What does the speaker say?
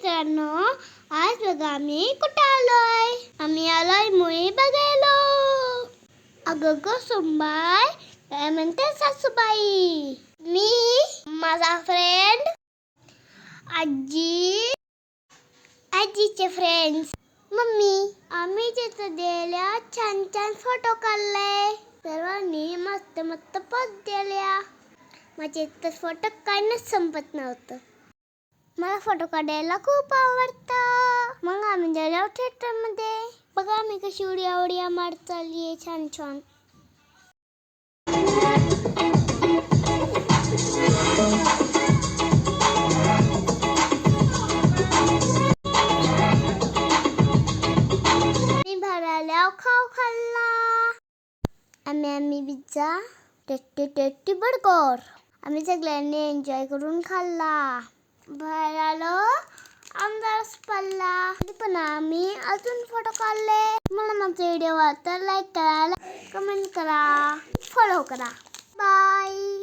मित्रांनो, आज बघा आम्ही कुठे आलोय. आम्ही आलोय मुळी बघायला. अगं ग सुंबाई, काय म्हणते सासूबाई? मी, माझा फ्रेंड, आजी, आजीचे फ्रेंड्स, मम्मी. आम्ही तिथं गेल्या छान छान फोटो काढले. सर्वांनी मस्त मस्त पोज दिल्या. माझे तर फोटो काढणंच संपत नव्हतं. मला फोटो काढायला खूप आवडतं. मग आम्ही गेलो थिएटरमध्ये. बघा मी कशी उड्या मारत चालली छान छान. मी भरायला खाऊ खाल्ला. आम्ही पिझ्झा, टेस्टी बर्गर. आम्ही सगळ्यांनी एन्जॉय करून खाल्ला. बाहेर आमदारच पडला. पण आम्ही अजून फोटो काढले. मला माझा व्हिडिओ आवडला तर लाईक करा, कमेंट करा, फॉलो करा. बाय.